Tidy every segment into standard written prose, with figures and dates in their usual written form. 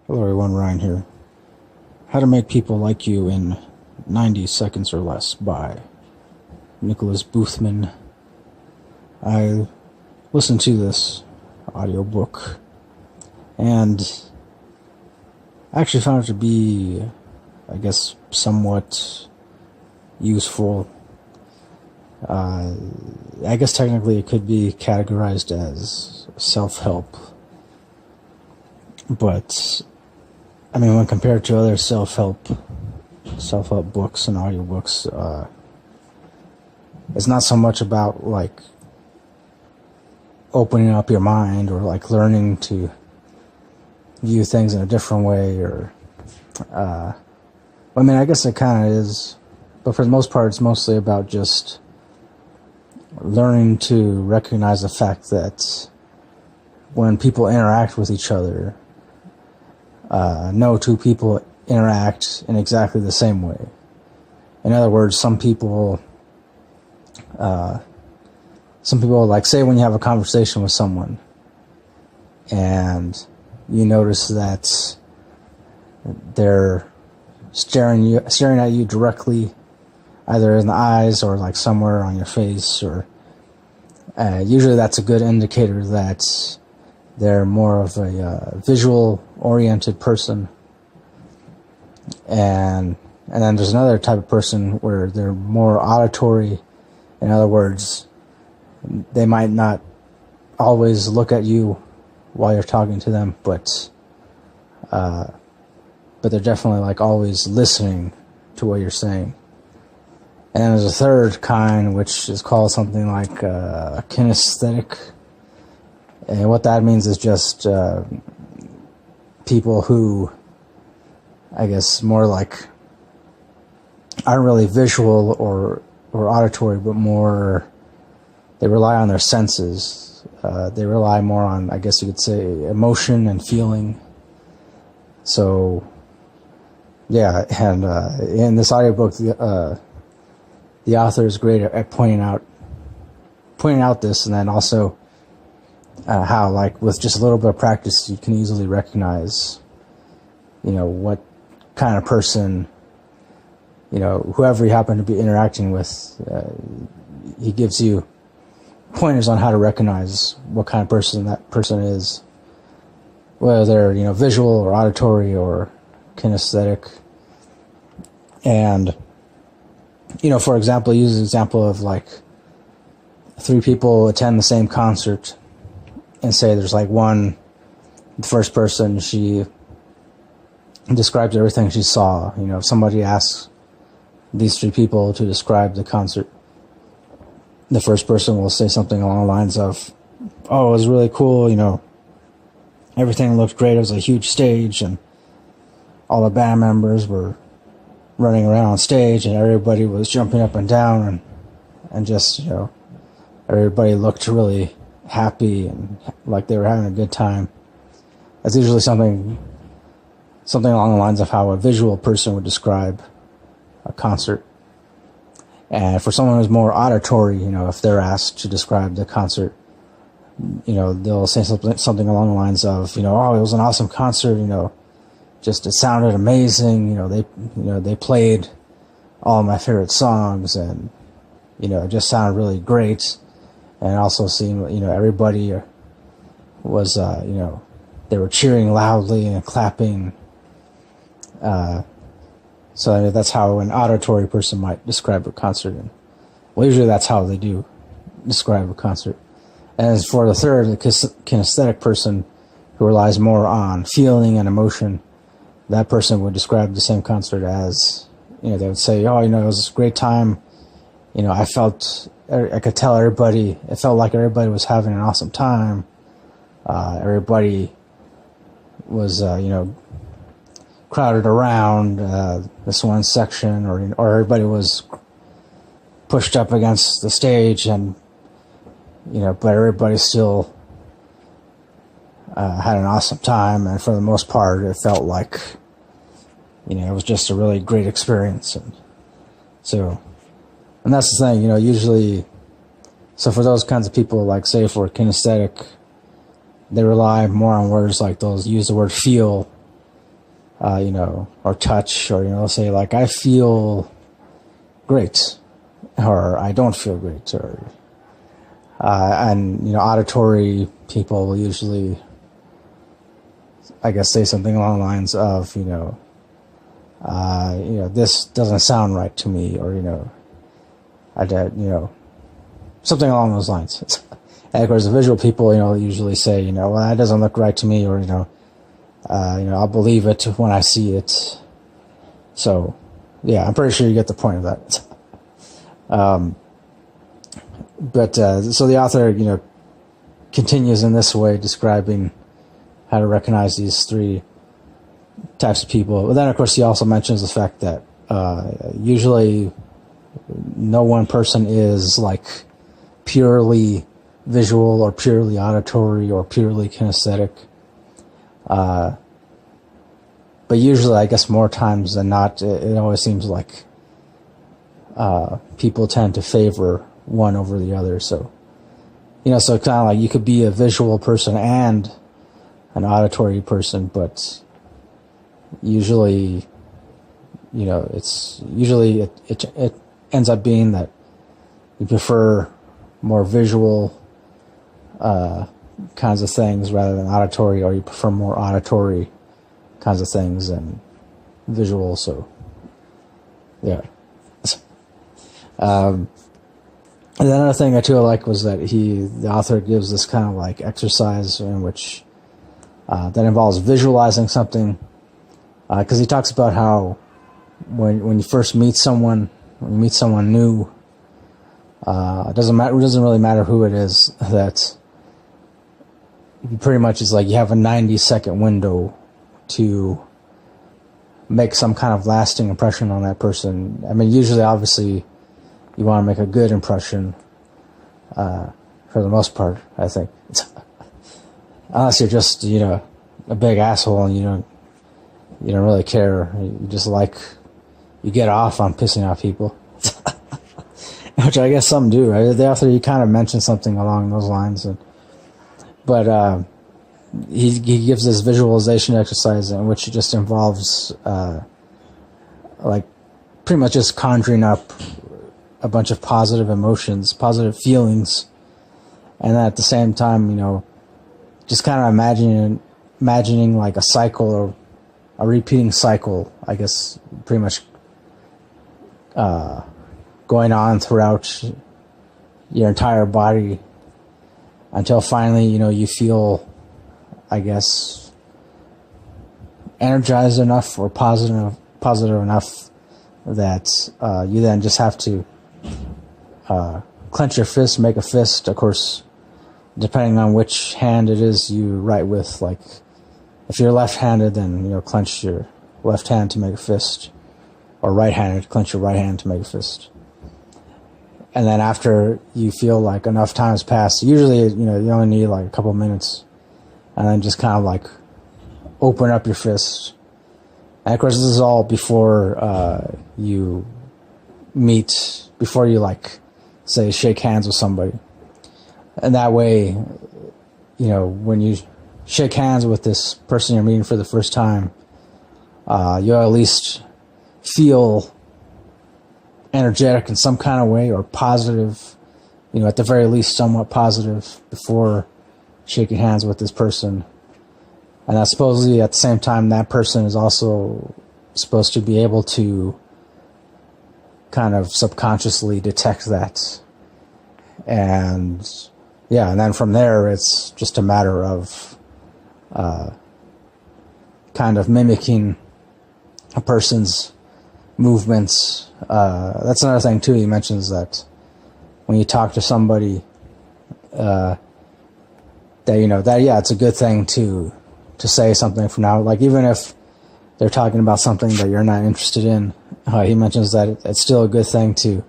Hello everyone, Ryan here. How to Make People Like You in 90 Seconds or Less by Nicholas Boothman. I listened to this audiobook and I actually found it to be, I guess, somewhat useful. I guess technically it could be categorized as self-help, but I mean, when compared to other self-help books and audiobooks, it's not so much about like opening up your mind or like learning to view things in a different way, or I mean, I guess it kind of is, but for the most part it's mostly about just learning to recognize the fact that when people interact with each other, no two people interact in exactly the same way. In other words, some people like, say when you have a conversation with someone and you notice that they're staring at you directly, either in the eyes or like somewhere on your face, or usually that's a good indicator that they're more of a visual-oriented person. And then there's another type of person where they're more auditory. In other words, they might not always look at you while you're talking to them, but they're definitely like always listening to what you're saying. And then there's a third kind, which is called something like kinesthetic. And what that means is just people who, I guess, more like aren't really visual or auditory, but more, they rely on their senses. They rely more on, I guess you could say, emotion and feeling. So, yeah, and in this audiobook, the author is great at pointing out this, and then also how, like, with just a little bit of practice, you can easily recognize, what kind of person, whoever you happen to be interacting with. He gives you pointers on how to recognize what kind of person that person is, whether they're, visual or auditory or kinesthetic. And, for example, use an example of like 3 people attend the same concert, and say there's like the first person, she describes everything she saw. If somebody asks these 3 people to describe the concert, the first person will say something along the lines of, oh, it was really cool, everything looked great, it was a huge stage, and all the band members were running around on stage, and everybody was jumping up and down, and just, everybody looked really happy and like they were having a good time. That's usually something along the lines of how a visual person would describe a concert. And for someone who's more auditory, if they're asked to describe the concert, they'll say something along the lines of, oh, it was an awesome concert, just it sounded amazing, they played all my favorite songs, and it just sounded really great. And also seeing, everybody was, they were cheering loudly and clapping. So that's how an auditory person might describe a concert. And well, usually that's how they do describe a concert. And as for the third, the kinesthetic person, who relies more on feeling and emotion, that person would describe the same concert as, they would say, oh, it was a great time. I could tell everybody, it felt like everybody was having an awesome time. Everybody was, crowded around this one section, or everybody was pushed up against the stage, and, but everybody still had an awesome time. And for the most part, it felt like, it was just a really great experience. And so, and that's the thing, usually, so for those kinds of people, like say for kinesthetic, they rely more on words like those, use the word feel or touch, or, they'll say like, I feel great, or I don't feel great, or, and, auditory people will usually, I guess, say something along the lines of, this doesn't sound right to me, or, something along those lines. And of course, the visual people, usually say, well, that doesn't look right to me, or, I'll believe it when I see it. So, yeah, I'm pretty sure you get the point of that. So the author, continues in this way, describing how to recognize these three types of people. But then, of course, he also mentions the fact that usually no one person is like purely visual or purely auditory or purely kinesthetic. But usually, I guess more times than not, it always seems like people tend to favor one over the other. So, so kind of like you could be a visual person and an auditory person, but usually, it ends up being that you prefer more visual kinds of things rather than auditory, or you prefer more auditory kinds of things than visual. So, yeah. And then another thing I like was that the author gives this kind of like exercise in which that involves visualizing something, because he talks about how when you first meet someone, when you meet someone new, it doesn't really matter who it is, that pretty much is like you have a 90-second window to make some kind of lasting impression on that person. I mean, usually, obviously, you want to make a good impression, for the most part, I think. Unless you're just, a big asshole and you don't really care. You just you get off on pissing off people. Which I guess some do. The author, he kind of mentioned something along those lines. But he gives this visualization exercise in which it just involves, pretty much just conjuring up a bunch of positive emotions, positive feelings, and then at the same time, just kind of imagining like a cycle, or a repeating cycle, I guess, pretty much going on throughout your entire body until finally, you feel, I guess, energized enough or positive enough that you then just have to clench your fist, make a fist. Of course, depending on which hand it is you write with, like if you're left-handed, then clench your left hand to make a fist, or right-handed, clench your right hand to make a fist. And then after you feel like enough time has passed, usually you only need like a couple minutes, and then just kind of like open up your fist. And of course, this is all before you meet, before you say shake hands with somebody. And that way, when you shake hands with this person you're meeting for the first time, you'll at least feel energetic in some kind of way, or positive, at the very least somewhat positive, before shaking hands with this person. And that supposedly at the same time, that person is also supposed to be able to kind of subconsciously detect that. And yeah, and then from there, it's just a matter of kind of mimicking a person's movements. That's another thing too. He mentions that when you talk to somebody, that it's a good thing to say something from now. Like even if they're talking about something that you're not interested in, he mentions that it's still a good thing to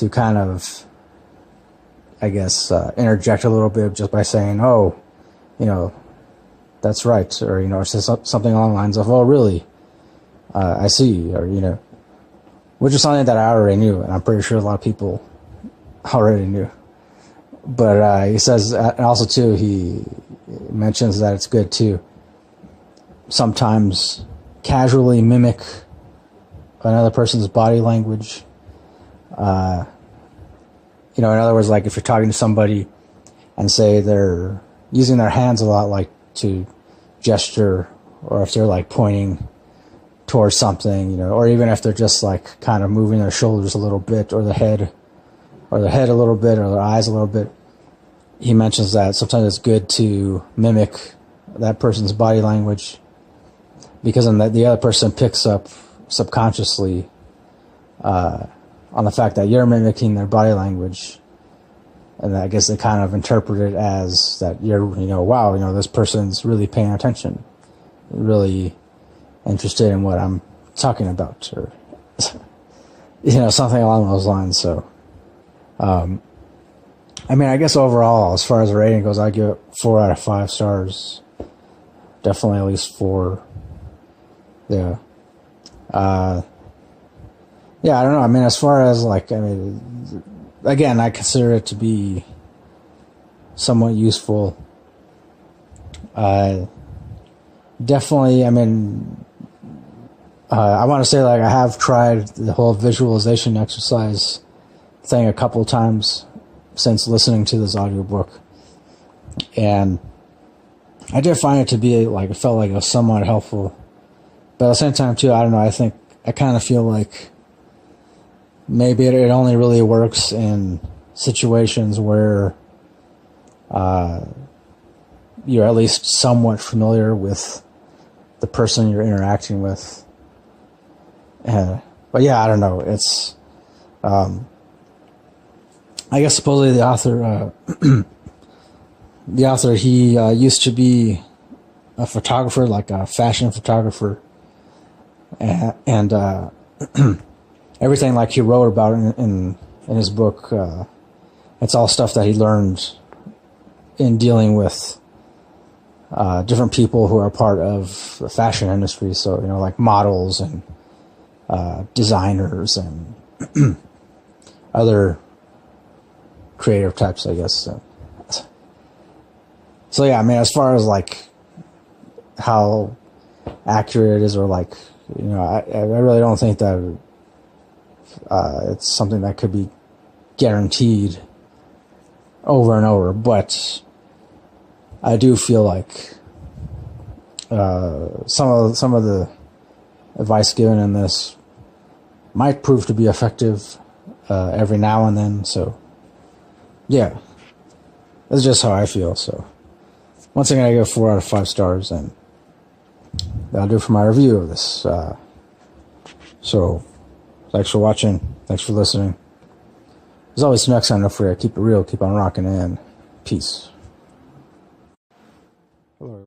kind of, I guess, interject a little bit just by saying, "Oh, that's right," or say something along the lines of, "Oh, really? I see," or which is something that I already knew, and I'm pretty sure a lot of people already knew. But he says, and also too, he mentions that it's good to sometimes casually mimic another person's body language. In other words, like if you're talking to somebody and say they're using their hands a lot, like to gesture, or if they're like pointing towards something, or even if they're just like kind of moving their shoulders a little bit, or their head a little bit, or their eyes a little bit. He mentions that sometimes it's good to mimic that person's body language, because then the other person picks up subconsciously on the fact that you're mimicking their body language, and I guess they kind of interpret it as that you're, wow, this person's really paying attention, really interested in what I'm talking about, or something along those lines. So, I guess overall, as far as the rating goes, I give it 4 out of 5 stars. Definitely at least 4. Yeah. Yeah, I don't know. As far as again, I consider it to be somewhat useful. Definitely, I want to say, I have tried the whole visualization exercise thing a couple times since listening to this audiobook. And I did find it to be, it felt like it was somewhat helpful. But at the same time, too, I don't know, I kind of feel like maybe it only really works in situations where you're at least somewhat familiar with the person you're interacting with. But yeah, I don't know. It's, I guess supposedly the author, he used to be a photographer, like a fashion photographer, and everything he wrote about in his book, it's all stuff that he learned in dealing with different people who are part of the fashion industry. So, like models and designers and other creative types, I guess. So yeah, as far as how accurate it is, or I really don't think that it's something that could be guaranteed over and over, but I do feel like some of the advice given in this might prove to be effective every now and then. So yeah, that's just how I feel. So once again, I give 4 out of 5 stars, and that'll do for my review of this. So thanks for watching. Thanks for listening. As always, next time, don't forget, keep it real, keep on rocking, and peace. Hello.